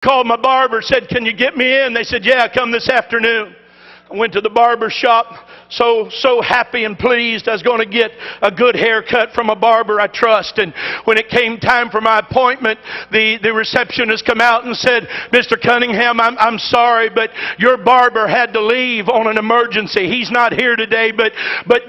Called my barber, said, can you get me in? They said, yeah, come this afternoon. I went to the barber shop, so happy and pleased I was going to get a good haircut from a barber I trust. And when it came time for my appointment, the receptionist come out and said, Mr. Cunningham, I'm sorry, but your barber had to leave on an emergency. He's not here today, but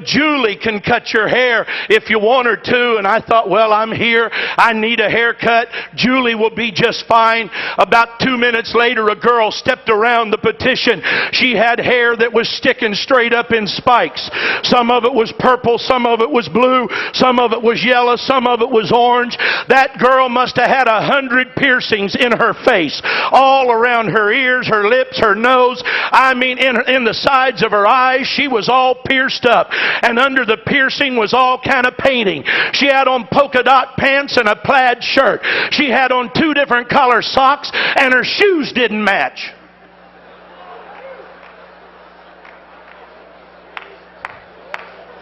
Julie can cut your hair if you want her to. And I thought, well, I'm here. I need a haircut. Julie will be just fine. About 2 minutes later, a girl stepped around the petition. She had hair that was sticking straight up in spikes. Some of it was purple, some of it was blue, some of it was yellow, some of it was orange. That girl must have had 100 piercings in her face, all around her ears, her lips, her nose. I mean, in the sides of her eyes, she was all pierced up. And under the piercing was all kind of painting. She had on polka dot pants and a plaid shirt. She had on 2 different color socks, and her shoes didn't match.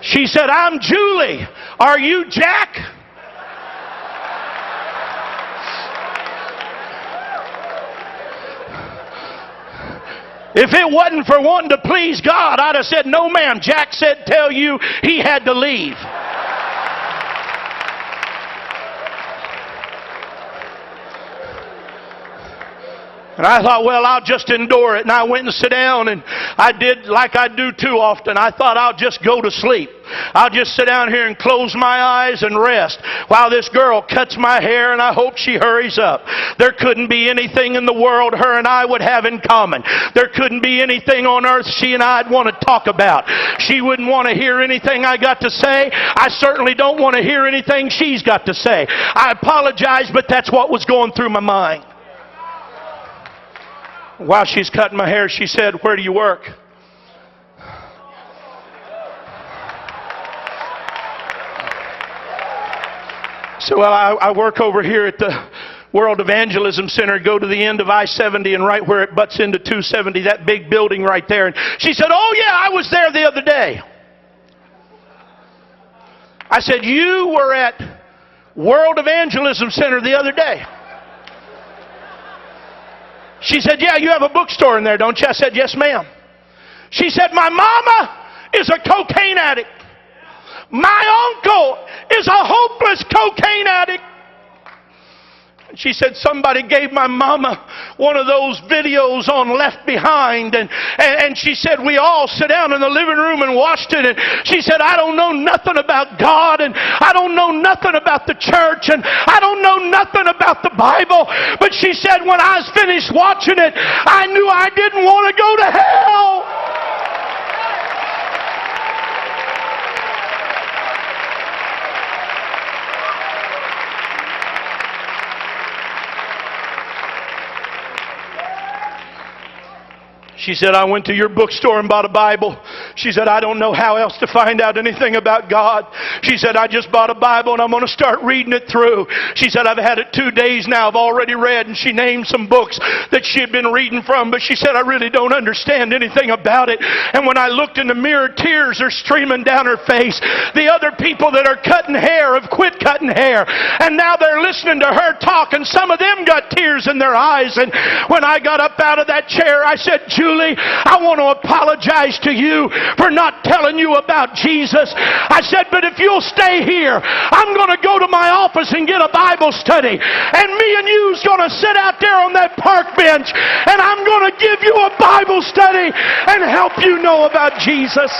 She said, I'm Julie. Are you Jack? If it wasn't for wanting to please God, I'd have said, no ma'am. Jack said, tell you he had to leave. And I thought, well, I'll just endure it. And I went and sat down, and I did like I do too often. I thought I'll just go to sleep. I'll just sit down here and close my eyes and rest while this girl cuts my hair, and I hope she hurries up. There couldn't be anything in the world her and I would have in common. There couldn't be anything on earth she and I'd want to talk about. She wouldn't want to hear anything I got to say. I certainly don't want to hear anything she's got to say. I apologize, but that's what was going through my mind. While she's cutting my hair, she said, where do you work? So, well, I work over here at the World Evangelism Center, go to the end of I-70 and right where it butts into 270, that big building right there. And she said, oh yeah, I was there the other day. I said, you were at World Evangelism Center the other day? She said, yeah, you have a bookstore in there, don't you? I said, yes, ma'am. She said, my mama is a cocaine addict. My uncle is a hopeless cocaine addict. She said, somebody gave my mama one of those videos on Left Behind. And she said, we all sat down in the living room and watched it. And she said, I don't know nothing about God. And I don't know nothing about the church. And I don't know nothing about the Bible. But she said, when I was finished watching it, I knew I didn't want to go to hell. She said, I went to your bookstore and bought a Bible. She said, I don't know how else to find out anything about God. She said, I just bought a Bible and I'm going to start reading it through. She said, I've had it 2 days now. I've already read. And she named some books that she had been reading from. But she said, I really don't understand anything about it. And when I looked in the mirror, tears are streaming down her face. The other people that are cutting hair have quit cutting hair. And now they're listening to her talk. And some of them got tears in their eyes. And when I got up out of that chair, I said, Julie, I want to apologize to you for not telling you about Jesus. I said, but if you'll stay here, I'm going to go to my office and get a Bible study. And me and you's going to sit out there on that park bench, and I'm going to give you a Bible study and help you know about Jesus.